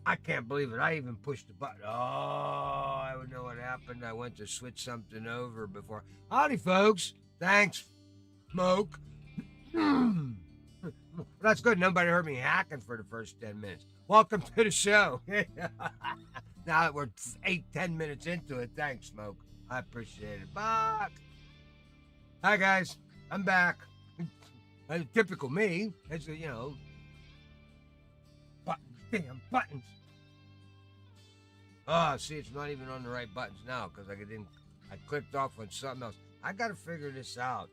I can't believe it. I even pushed the button. Oh, I would know what happened. I went to switch something over before. Howdy, folks. Thanks, Smoke. That's good. Nobody heard me hacking for the first 10 minutes. Welcome to the show. Now that we're 8, 10 minutes into it, thanks, Smoke. I appreciate it. Bye. Hi, guys. I'm back. Typical me. It's, buttons. Damn buttons. Oh, see, it's not even on the right buttons now because I clicked off on something else. I got to figure this out.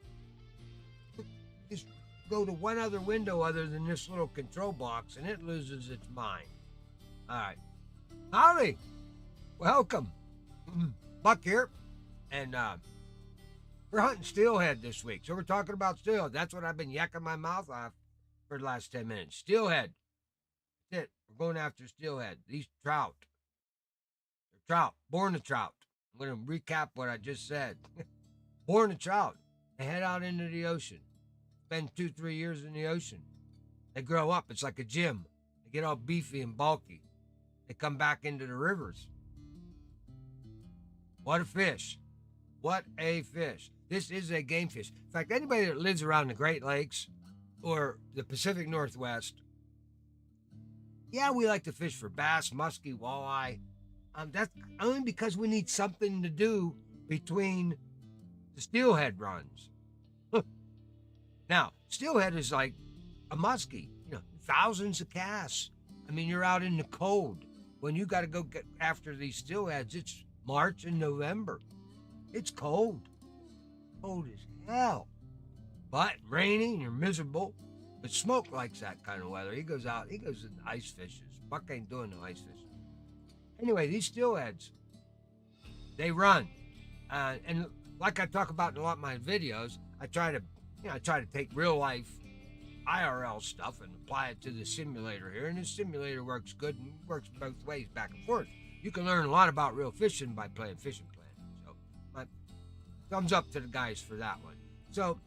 Just go to one other window other than this little control box and it loses its mind. All right. Howdy. Welcome. Buck here. And we're hunting steelhead this week. So we're talking about steelhead. That's what I've been yakking my mouth off for the last 10 minutes. Steelhead. That's it. We're going after steelhead. These trout. They're trout. Born to trout. I'm going to recap what I just said. Born to trout. They head out into the ocean. Spend 2-3 years in the ocean. They grow up. It's like a gym. They get all beefy and bulky. They come back into the rivers. What a fish. What a fish. This is a game fish. In fact, anybody that lives around the Great Lakes or the Pacific Northwest, yeah, we like to fish for bass, muskie, walleye. That's only because we need something to do between the steelhead runs. Now, steelhead is like a muskie, thousands of casts. I mean, you're out in the cold. When you got to go get after these steelheads, it's March and November. It's cold. Cold as hell. But rainy and you're miserable. But Smoke likes that kind of weather. He goes out, he goes and ice fishes. Buck ain't doing no ice fishing. Anyway, these steelheads, they run. And like I talk about in a lot of my videos, I try to take real life IRL stuff and apply it to the simulator here. And the simulator works good and works both ways, back and forth. You can learn a lot about real fishing by playing Fishing Plan. So, my thumbs up to the guys for that one. So,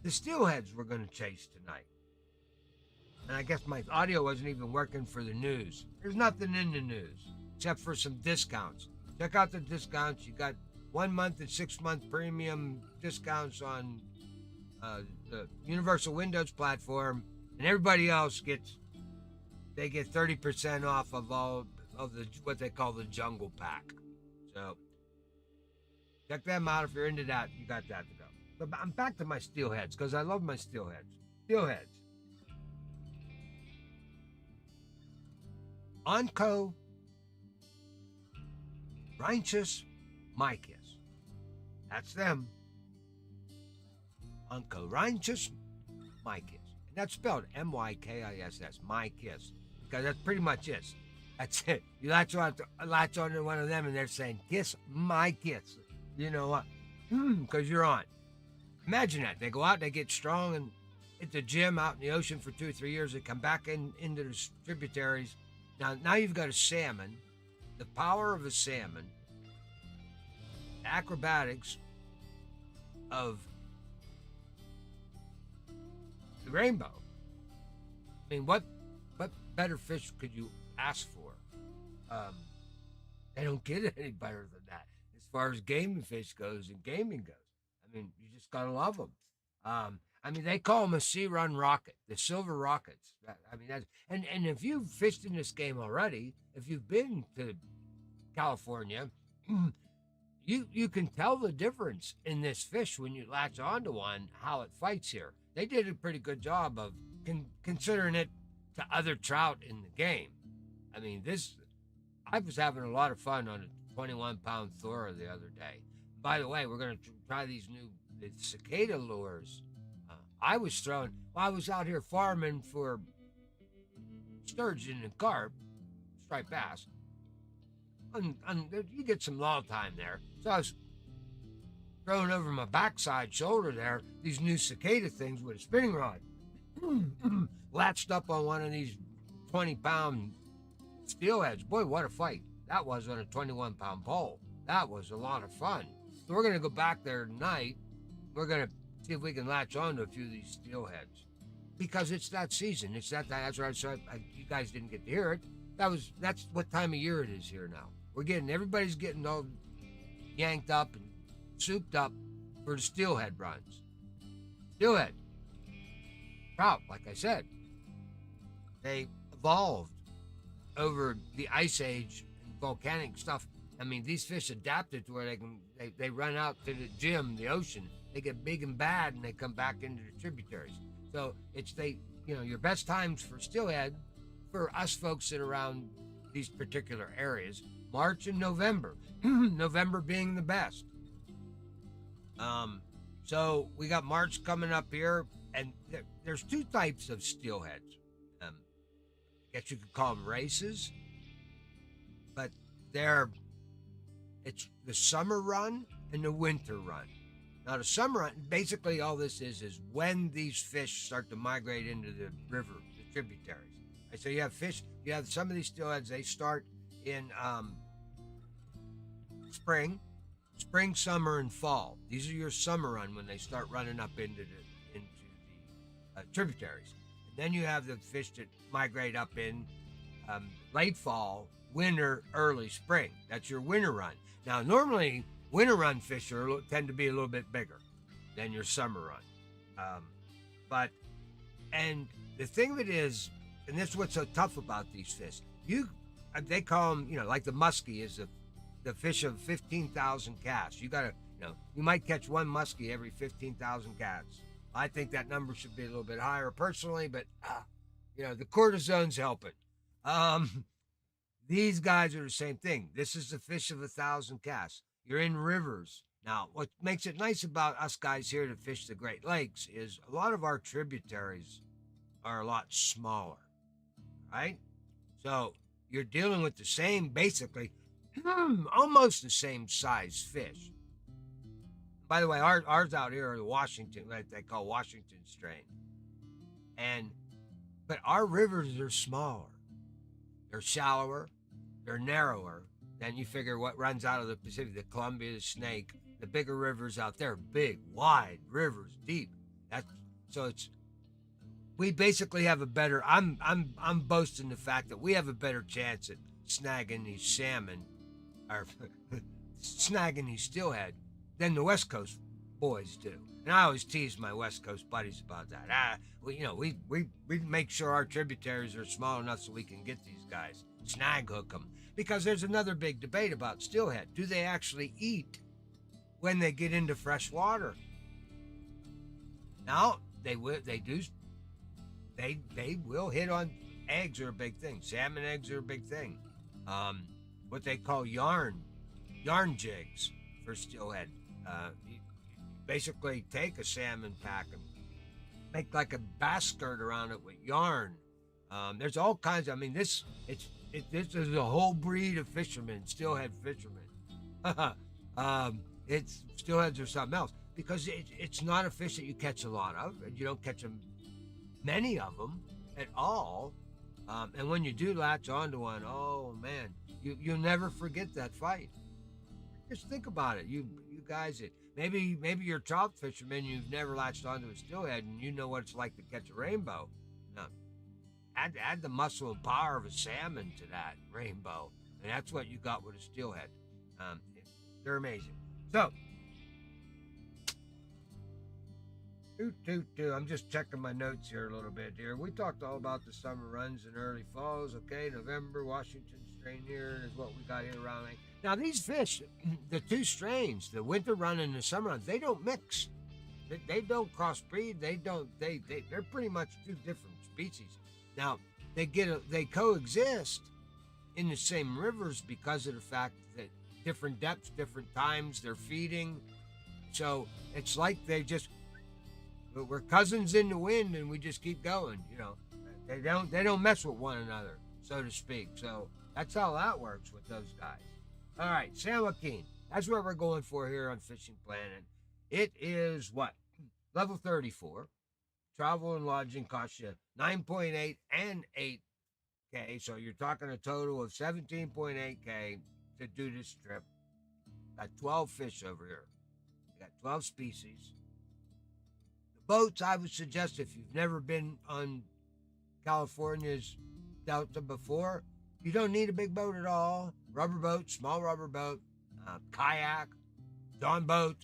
the steelheads we're going to chase tonight. And I guess my audio wasn't even working for the news. There's nothing in the news except for some discounts. Check out the discounts. You got 1 month and 6 month premium discounts on the Universal Windows platform, and everybody else get 30% off of all of the what they call the Jungle Pack. So check them out if you're into that. You got that to go. But I'm back to my steelheads because I love my steelheads. Steelheads. Onco Rhynchus mykiss. That's them. Oncorhynchus mykiss. And that's spelled Mykiss. Mykiss. Because that's pretty much it. That's it. You latch on to one of them and they're saying, kiss my kiss. You know what? Because you're on. Imagine that. They go out, they get strong and hit the gym out in the ocean for 2 or 3 years. They come back into the tributaries. Now you've got a salmon, the power of a salmon, the acrobatics of the rainbow. I mean, what better fish could you ask for? They don't get any better than that as far as gaming fish goes and gaming goes. I mean, you just gotta love them. I mean, they call them a sea run rocket, the silver rockets. I mean, that's, and if you've fished in this game already, if you've been to California, you can tell the difference in this fish when you latch onto one, how it fights here. They did a pretty good job of considering it to other trout in the game. I mean, I was having a lot of fun on a 21-pound Thora the other day. By the way, we're going to try these new cicada lures. I was out here farming for sturgeon and carp, striped bass. And you get some lull time there. So I was throwing over my backside shoulder there these new cicada things with a spinning rod. Latched up on one of these 20-pound steelheads. Boy, what a fight. That was on a 21-pound pole. That was a lot of fun. So we're going to go back there tonight. We're going to see if we can latch on to a few of these steelheads. Because it's that season. That's what I said. You guys didn't get to hear it. That's what time of year it is here now. Everybody's getting all yanked up and souped up for the steelhead runs. Steelhead. Trout, like I said. They evolved over the ice age and volcanic stuff. I mean, these fish adapted to where they run out to the gym, the ocean. They get big and bad and they come back into the tributaries. So your best times for steelhead for us folks that are around these particular areas, March and November. November being the best. So we got March coming up here, and there's two types of steelheads. I guess you could call them races, but they're it's the summer run and the winter run. Now the summer run, basically all this is when these fish start to migrate into the river, the tributaries. Right, so you have fish, you have some of these steelheads. They start in spring, summer, and fall. These are your summer run when they start running up into the tributaries. And then you have the fish that migrate up in late fall, winter, early spring. That's your winter run. Now, normally, winter run fish tend to be a little bit bigger than your summer run. And the thing of it is, and this is what's so tough about these fish, they call them, like the muskie is the fish of 15,000 casts. You gotta, you might catch one muskie every 15,000 casts. I think that number should be a little bit higher personally, but the cortisone's helping. These guys are the same thing. This is the fish of 1,000 casts. You're in rivers. Now, what makes it nice about us guys here that fish the Great Lakes is a lot of our tributaries are a lot smaller, right? So you're dealing with the same, basically, almost the same size fish. By the way, ours out here are the Washington, like they call Washington strain. But our rivers are smaller. They're shallower. They're narrower. Then you figure what runs out of the Pacific, the Columbia, the Snake, the bigger rivers out there, big, wide rivers, deep. We basically have a better. I'm boasting the fact that we have a better chance at snagging these salmon, or snagging these steelhead, than the West Coast boys do. And I always tease my West Coast buddies about that. We make sure our tributaries are small enough so we can get these guys, snag hook them. Because there's another big debate about steelhead. Do they actually eat when they get into fresh water? Now, they will hit on eggs are a big thing. Salmon eggs are a big thing. What they call yarn jigs for steelhead. You basically take a salmon pack and make like a bass skirt around it with yarn. There's all kinds of, this is a whole breed of fishermen, steelhead fishermen. Steelheads are something else because it's not a fish that you catch a lot of, and you don't catch many of them at all. And when you do latch onto one, oh man, you'll never forget that fight. Just think about it. You guys, maybe you're trout fishermen, you've never latched onto a steelhead, and you know what it's like to catch a rainbow. Now, add the muscle and power of a salmon to that rainbow, and that's what you got with a steelhead. They're amazing. So, I'm just checking my notes here a little bit here. We talked all about the summer runs and early falls. Okay, November, Washington strain here is what we got here around. Now these fish, the two strains, the winter run and the summer run, they don't mix. They don't crossbreed. They're pretty much two different species. Now they coexist in the same rivers because of the fact that different depths, different times, they're feeding. So it's like we're cousins in the wind, and we just keep going. They don't mess with one another, so to speak. So that's how that works with those guys. All right, San Joaquin. That's what we're going for here on Fishing Planet. It is what? Level 34. Travel and lodging costs you $9.8 and $8K. So you're talking a total of $17.8K to do this trip. Got 12 fish over here. You got 12 species. The boats, I would suggest, if you've never been on California's Delta before, you don't need a big boat at all. Rubber boat, small rubber boat, kayak, dawn boat.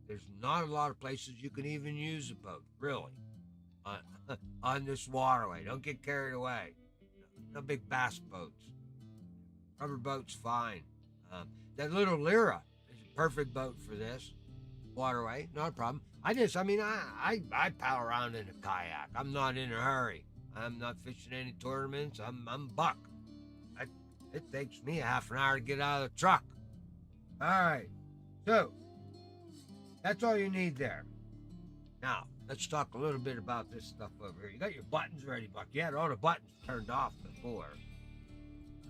There's not a lot of places you can even use a boat, really, on this waterway. Don't get carried away. No big bass boats. Rubber boat's fine. That little Lyra is a perfect boat for this waterway. Not a problem. I paddle around in a kayak. I'm not in a hurry. I'm not fishing any tournaments. I'm buck. It takes me a half an hour to get out of the truck. All right. So, that's all you need there. Now, let's talk a little bit about this stuff over here. You got your buttons ready, Buck. You had all the buttons turned off before.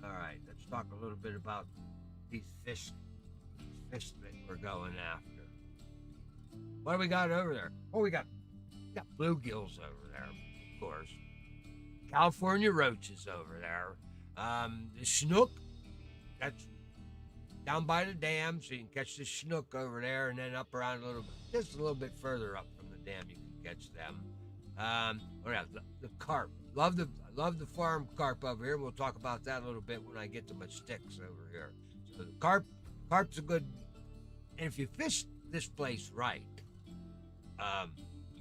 All right. Let's talk a little bit about these fish that we're going after. What do we got over there? Oh, we got bluegills over there, of course. California roaches over there. The snook, that's down by the dam, so you can catch the snook over there, and then up around just a little bit further up from the dam, you can catch them. What else? The carp. Love the farm carp over here. We'll talk about that a little bit when I get to my sticks over here. So the carp's a good, and if you fish this place right,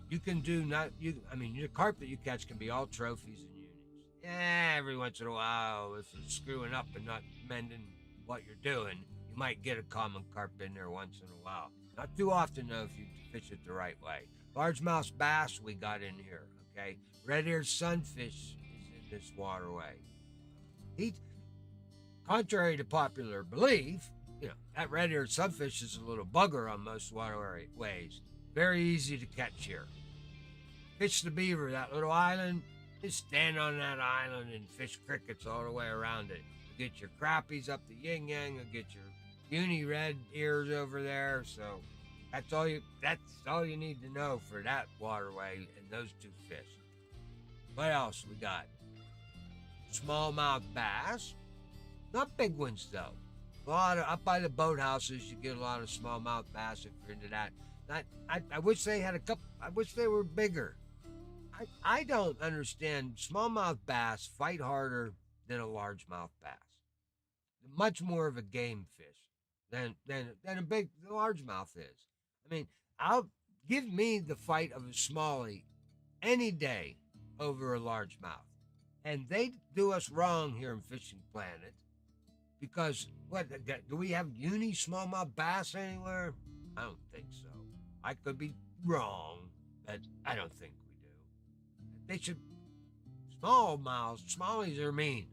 you can do the carp that you catch can be all trophies and unis. Yeah, every once in a while, if you're screwing up and not mending what you're doing, you might get a common carp in there once in a while. Not too often, though, if you fish it the right way. Largemouth bass we got in here, okay? Red-eared sunfish is in this waterway. Contrary to popular belief, that red-eared sunfish is a little bugger on most waterways. Very easy to catch here. Fish the beaver, that little island, just stand on that island and fish crickets all the way around it. You get your crappies up the yin-yang, you'll get your uni red ears over there, so that's all you need to know for that waterway and those two fish. What else we got? Smallmouth bass. Not big ones, though. Up by the boathouses, you get a lot of smallmouth bass if you're into that. I wish they had a couple. I wish they were bigger. I don't understand. Smallmouth bass fight harder than a largemouth bass. Much more of a game fish than a big largemouth is. I mean, give me the fight of a smallie any day over a largemouth. And they do us wrong here in Fishing Planet because do we have uni smallmouth bass anywhere? I don't think so. I could be wrong, but I don't think we do. They should smallies are mean.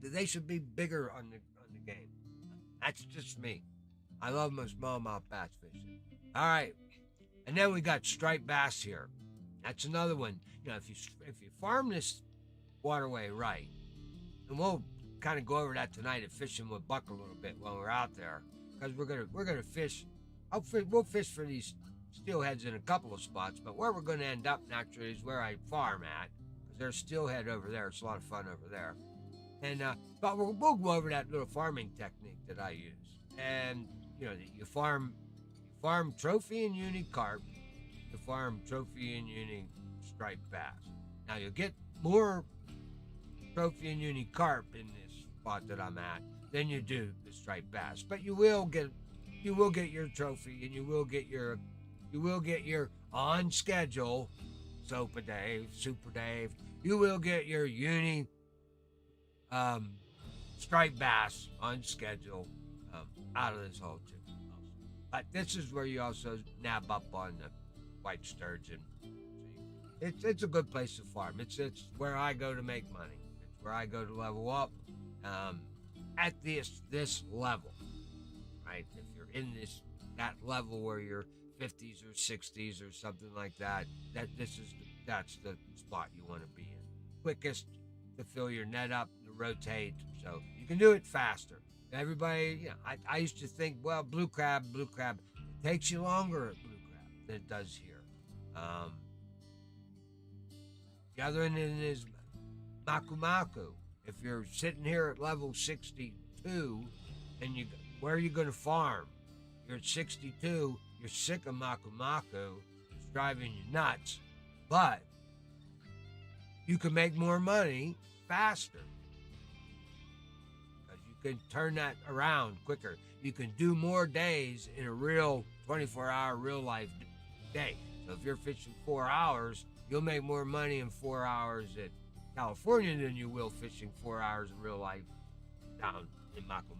They should be bigger on the game. That's just me. I love my smallmouth bass fishing. All right, and then we got striped bass here. That's another one. If you farm this waterway right, and we'll kind of go over that tonight at Fishing with Buck a little bit while we're out there, because we're gonna fish. We'll fish for these steelheads in a couple of spots, but where we're going to end up naturally is where I farm at, because there's steelhead over there. It's a lot of fun over there. And but we'll go over that little farming technique that I use. And you farm trophy and uni carp, you farm trophy and uni striped bass. Now you'll get more trophy and uni carp in this spot that I'm at than you do the striped bass, but you will get your trophy, and you will get your on schedule Super Dave. You will get your uni striped bass on schedule out of this hole too. But this is where you also nab up on the white sturgeon. It's a good place to farm. It's where I go to make money. It's where I go to level up at this level. Right? If you're in that level where you're 50s or 60s or something like that, that's the spot you want to be in. Quickest to fill your net up, to rotate, so you can do it faster. Everybody, I used to think, well, blue crab, it takes you longer at blue crab than it does here. The other end is maku. If you're sitting here at level 62 and where are you going to farm? You're at 62, you're sick of maku, it's driving you nuts, but you can make more money faster because you can turn that around quicker. You can do more days in a real 24-hour real life day. So if you're fishing 4 hours, you'll make more money in 4 hours at California than you will fishing 4 hours in real life down in maku.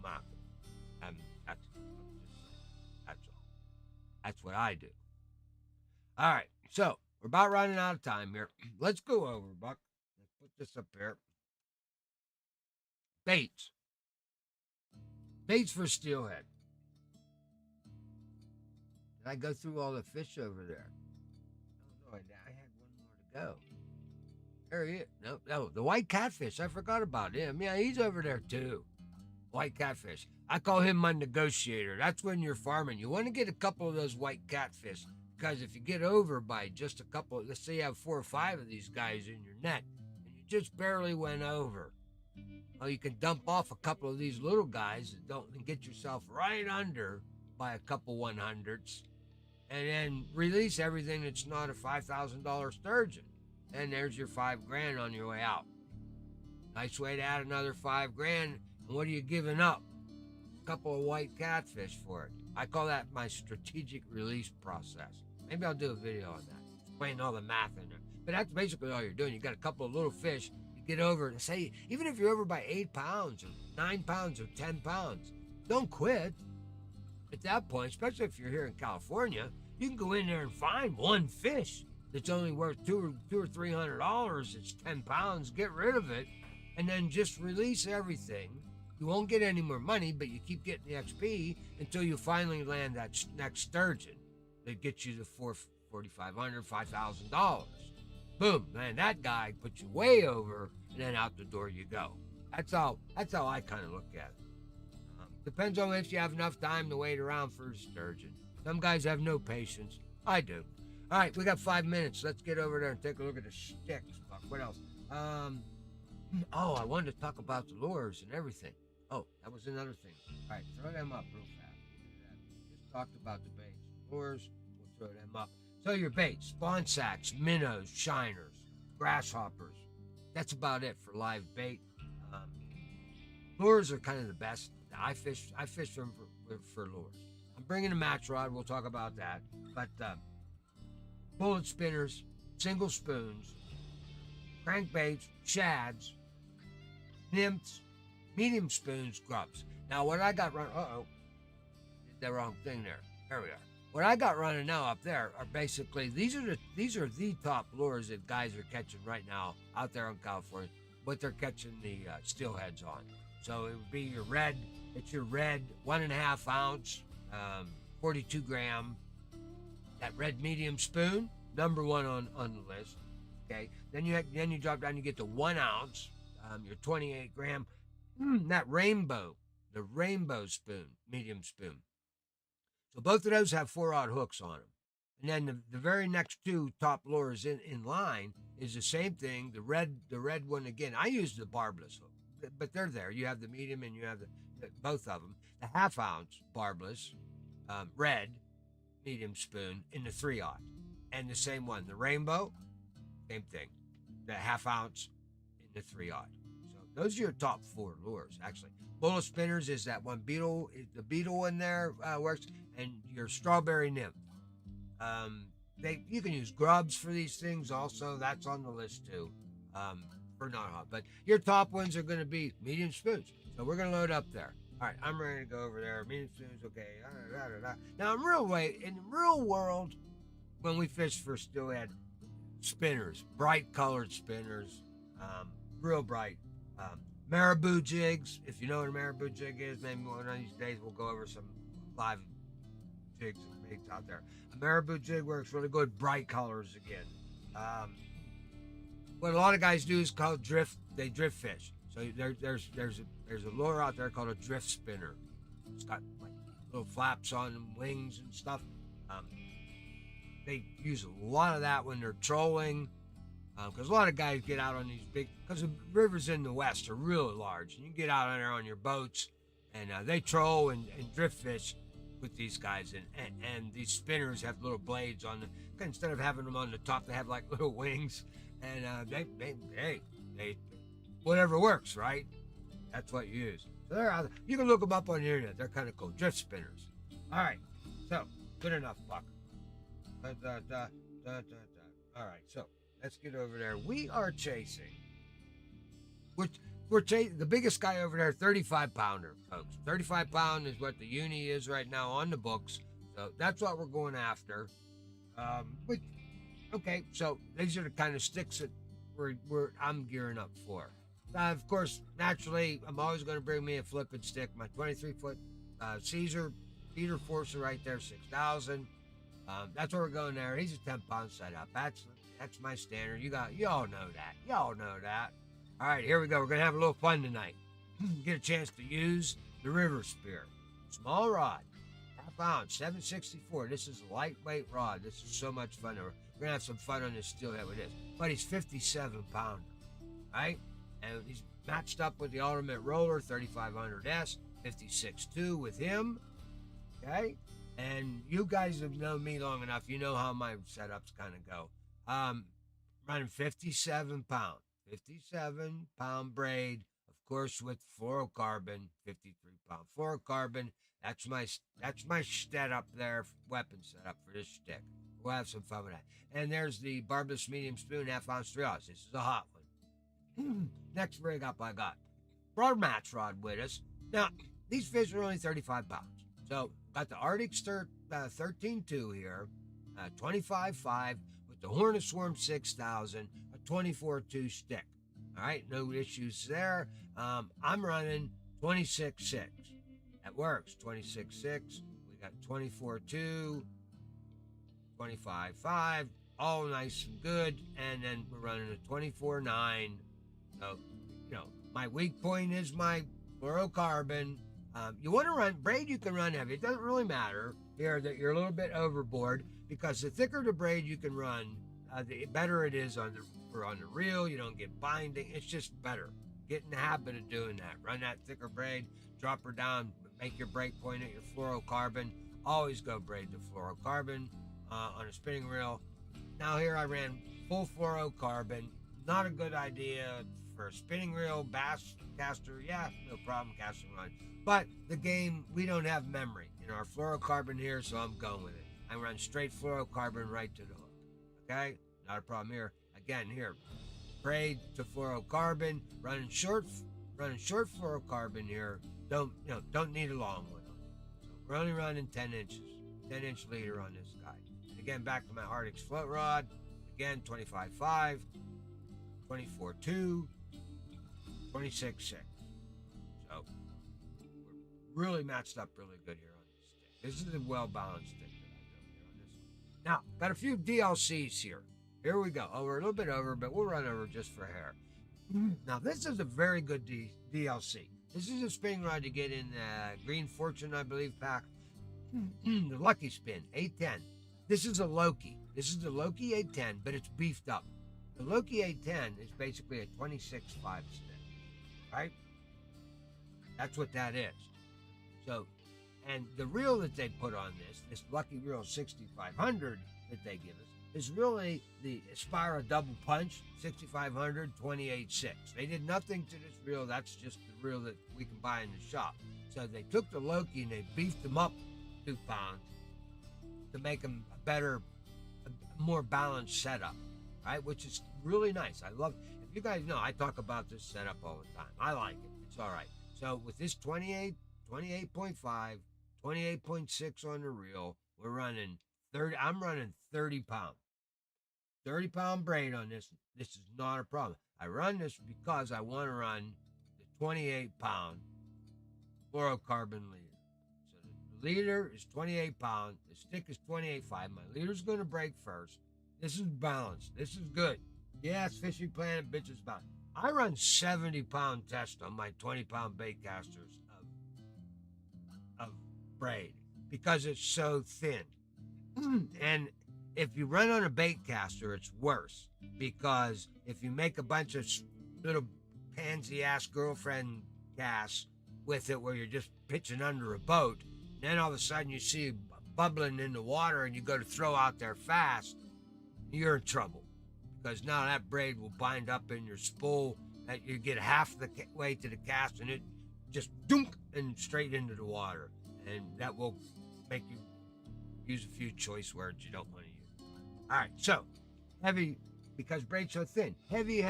That's all. That's what I do. All right, so we're about running out of time here. Let's go over, Buck. Let's put this up here. Baits. Baits for steelhead. Did I go through all the fish over there? Oh, no, I had one more to go. There he is. No, the white catfish. I forgot about him. Yeah, he's over there too. white catfish. I call him my negotiator. That's when you're farming. You want to get a couple of those white catfish because if you get over by just a couple, let's say you have 4 or 5 of these guys in your net and you just barely went over, well, you can dump off a couple of these little guys that don't and get yourself right under by a couple 100s and then release everything that's not a $5,000 sturgeon. And there's your 5 grand on your way out. Nice way to add another 5 grand. And what are you giving up? A couple of white catfish for it. I call that my strategic release process. Maybe I'll do a video on that, explain all the math in there. But that's basically all you're doing. You got a couple of little fish. You get over, say, even if you're over by 8 pounds or 9 pounds or 10 pounds, don't quit. At that point, especially if you're here in California, you can go in there and find one fish that's only worth $200 or $300. It's 10 pounds. Get rid of it, and then just release everything. You won't get any more money, but you keep getting the XP until you finally land that next sturgeon that gets you the $4,500, $5,000. Boom, man, that guy puts you way over, and then out the door you go. That's how I kind of look at it. Depends on if you have enough time to wait around for a sturgeon. Some guys have no patience. I do. All right, we got 5 minutes. Let's get over there and take a look at the sticks. What else? I wanted to talk about the lures and everything. Oh, that was another thing. All right, throw them up real fast. Just talked about the baits. Lures, we'll throw them up. So your baits, spawn sacks, minnows, shiners, grasshoppers. That's about it for live bait. Lures are kind of the best. I fish them for lures. I'm bringing a match rod. We'll talk about that. But bullet spinners, single spoons, crankbaits, shads, nymphs, medium spoons, grubs. Now what I got running, did the wrong thing there. There we are. What I got running now up there are basically these are the top lures that guys are catching right now out there in California. What they're catching the steelheads on. So it would be your red. It's your red 1.5 ounce, 42 gram. That red medium spoon, number 1 on the list. Okay. Then you drop down. You get the 1 ounce, your 28 gram. That rainbow, the rainbow spoon, medium spoon. So both of those have 4/0 hooks on them. And then the very next 2 top lures in line is the same thing. The red one again. I use the barbless hook, but they're there. You have the medium and you have both of them. The 1/2 ounce barbless, red medium spoon in the 3/0, and the same one. The rainbow, same thing. The 1/2 ounce in the 3/0. So those are your top 4 lures actually. Bullet spinners is that one beetle. The beetle in there works, and your strawberry nymph. You can use grubs for these things also. That's on the list too. For not hot, but your top ones are going to be medium spoons. So we're going to load up there. All right, I'm ready to go over there. Medium spoons, okay. Now in the real world, when we fish for steelhead, spinners, bright colored spinners, real bright. Marabou jigs. If you know what a marabou jig is, maybe one of these days we'll go over some live jigs and baits out there. A marabou jig works really good, bright colors again. What a lot of guys do is called drift. They drift fish. So there's a lure out there called a drift spinner. It's got like little flaps on them, wings and stuff. They use a lot of that when they're trolling. Because a lot of guys get out on these big, because the rivers in the west are really large, and you get out on there on your boats, and they troll and drift fish with these guys, and these spinners have little blades on them. Instead of having them on the top, they have like little wings, and they whatever works, right? That's what you use. So they're out there. You can look them up on the internet. They're kind of cool, drift spinners. All right, so good enough, Buck. All right, so. Let's get over there. We are chasing. We're chasing the biggest guy over there, 35 pounder, folks. 35 pound is what the uni is right now on the books. So that's what we're going after. Okay, so these are the kind of sticks that I'm gearing up for. Of course, naturally, I'm always going to bring me a flipping stick. My 23-foot Caesar feeder forcer right there, 6,000. That's where we're going there. He's a 10-pound setup. That's my standard. You all know that. Y'all know that. All right, here we go. We're going to have a little fun tonight. get a chance to use the river spear. Small rod, half ounce, 764. This is a lightweight rod. This is so much fun. We're gonna have some fun on this steelhead with this. But he's 57 pounder, right? And he's matched up with the ultimate roller 3500S, 56.2 with him. Okay, and you guys have known me long enough. You know how my setups kind of go. Running 57 pound braid, of course, with fluorocarbon, 53-pound fluorocarbon. That's my setup there, weapon setup for this stick. We'll have some fun with that. And there's the barbless medium spoon, half ounce, 3 ounce. This is a hot one. Next rig up, I got broad match rod with us. Now, these fish are only 35 pounds. So, got the Arctic 13.2 here, 25.5 with the Hornet Swarm 6000, a 24.2 stick. All right, no issues there. I'm running 26.6. That works. 26.6. We got 24.2, 25.5, all nice and good. And then we're running a 24.9. So, my weak point is my fluorocarbon. You want to run braid, you can run heavy. It doesn't really matter here that you're a little bit overboard, because the thicker the braid you can run, the better it is on the reel. You don't get binding. It's just better. Get in the habit of doing that. Run that thicker braid, drop her down, make your break point at your fluorocarbon. Always go braid to fluorocarbon on a spinning reel. Now here I ran full fluorocarbon. Not a good idea for a spinning reel, bass caster. Yeah, no problem casting run. But the game, we don't have memory in our fluorocarbon here, so I'm going with it. I run straight fluorocarbon right to the hook. Okay, not a problem here. Again, here, braid to fluorocarbon, running short fluorocarbon here. Don't need a long one. So we're only running 10 inches, 10-inch leader on this guy. And again, back to my Arctic's float rod. Again, 25.5, 24.2, 26.6. So we're really matched up really good here on this stick. This is a well-balanced stick that I built here on this one. Now, got a few DLCs here. Here we go. Oh, we're a little bit over, but we'll run over just for hair. Now, this is a very good DLC. This is a spinning rod to get in Green Fortune, I believe, pack. The Lucky Spin, 810. This is a Loki. This is the Loki 810, but it's beefed up. The Loki 810 is basically a 26.5 spin, right? That's what that is. So, and the reel that they put on this Lucky Reel 6500 that they give us, is really the Aspira Double Punch 6500 28.6. They did nothing to this reel. That's just the reel that we can buy in the shop. So they took the Loki and they beefed them up 2 pounds to make them a better, a more balanced setup, right? Which is really nice. I love it. If you guys know, I talk about this setup all the time. I like it. It's all right. So with this 28.5, 28.6 on the reel, we're running 30. I'm running 30 pound. 30-pound braid on this. This is not a problem. I run this because I want to run the 28-pound fluorocarbon leader. So the leader is 28 pounds. The stick is 28.5. My leader's going to break first. This is balanced. This is good. Yes, Fishing Planet bitches about. I run 70-pound test on my 20-pound bait casters of braid because it's so thin. And if you run on a bait caster, it's worse, because if you make a bunch of little pansy-ass girlfriend casts with it where you're just pitching under a boat, then all of a sudden you see bubbling in the water and you go to throw out there fast, you're in trouble, because now that braid will bind up in your spool, that you get half the way to the cast and it just dunk and straight into the water, and that will make you use a few choice words you don't want to use. All right, so heavy, because braid's so thin. Heavy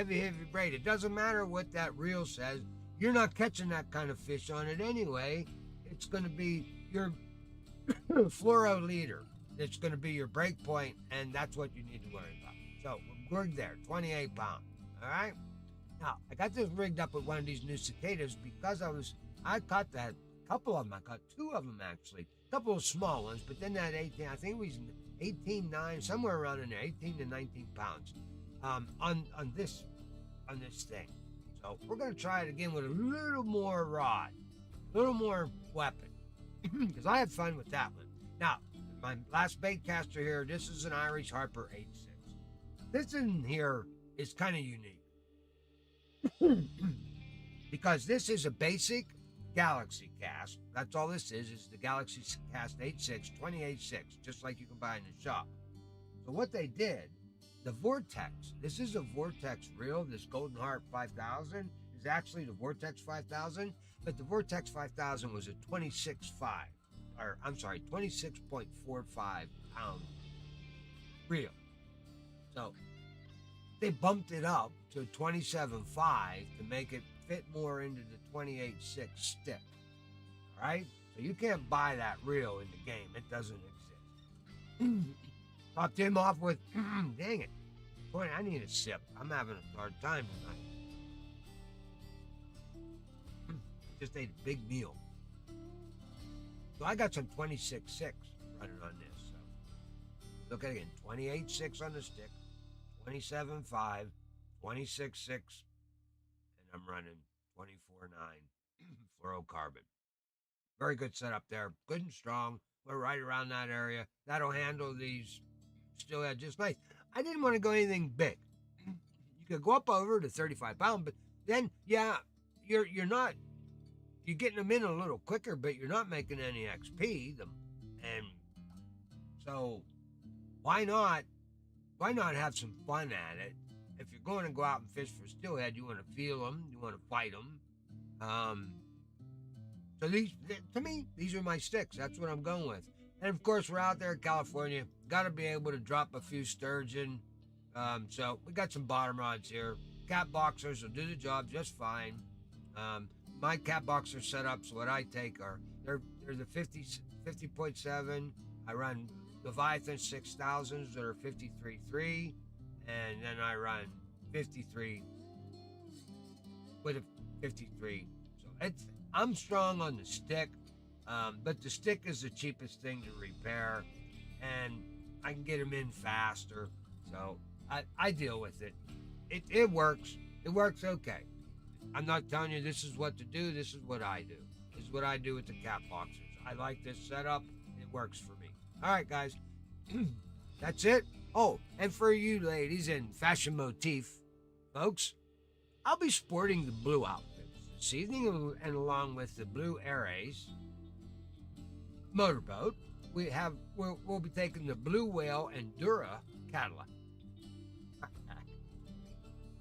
braid. It doesn't matter what that reel says. You're not catching that kind of fish on it anyway. It's going to be your fluoro leader. It's going to be your break point, and that's what you need to worry about. So we're there, 28 pounds. All right. Now I got this rigged up with one of these new cicadas because I caught that couple of them. I caught 2 of them actually. A couple of small ones, but then that 18, I think it was 18.9, somewhere around in there, 18 to 19 pounds on this thing. So we're going to try it again with a little more rod, a little more weapon, because I had fun with that one. Now, my last bait caster here, this is an Irish Harper 8.6. This in here is kind of unique because this is a basic Galaxy cast. That's all this is the Galaxy Cast 8.6, 28.6, just like you can buy in the shop. So what they did, the Vortex, this is a Vortex reel. This Golden Harp 5000 is actually the Vortex 5000, but the Vortex 5000 was a 26.45 pound reel. So they bumped it up to 27.5 to make it fit more into the 28.6 stick. All right? So you can't buy that reel in the game. It doesn't exist. Popped him off with, dang it. Boy, I need a sip. I'm having a hard time tonight. Just ate a big meal. So I got some 26.6 running on this. So look at it again. 28.6 on the stick, 27.5, 26.6, and I'm running 24.9 fluorocarbon. Very good setup there. Good and strong. We're right around that area. That'll handle these Steelhead just nice. I didn't want to go anything big. You could go up over to 35 pound, but then you're getting them in a little quicker, but you're not making any XP. And so why not have some fun at it? If you're going to go out and fish for Steelhead, you want to feel them, you want to fight them. So to me, these are my sticks. That's what I'm going with. And of course, we're out there in California. Got to be able to drop a few sturgeon. So we got some bottom rods here. Cat boxers will do the job just fine. My cat boxer setups, what I take are they're the 50.7. I run Leviathan 6000s that are 53.3, and then I run 53 with a 53. So I'm strong on the stick, but the stick is the cheapest thing to repair, and I can get them in faster. So I deal with it. It works. It works okay. I'm not telling you this is what to do. This is what I do. This is what I do with the cat boxers. I like this setup. It works for me. All right, guys. That's it. Oh, and for you ladies in fashion motif, folks, I'll be sporting the blue outfits this evening, and along with the blue Ares motorboat, we'll be taking the Blue Whale Endura Cadillac.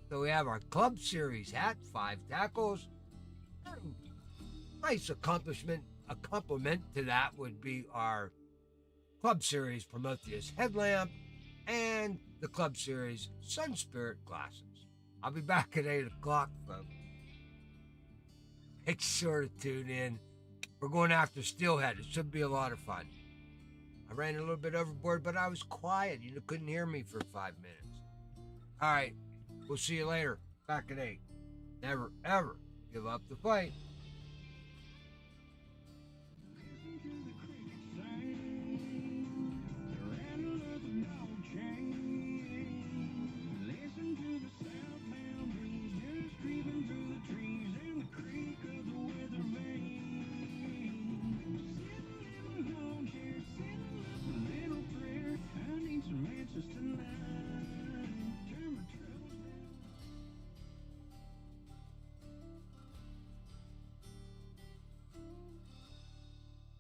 So we have our Club Series hat, 5 tackles. Nice accomplishment. A compliment to that would be our Club Series Prometheus headlamp and the Club Series Sun Spirit glasses. I'll be back at 8 o'clock, folks. Make sure to tune in. We're going after Steelhead. It should be a lot of fun. I ran a little bit overboard, but I was quiet. You couldn't hear me for 5 minutes. All right. We'll see you later. Back at 8. Never, ever give up the fight.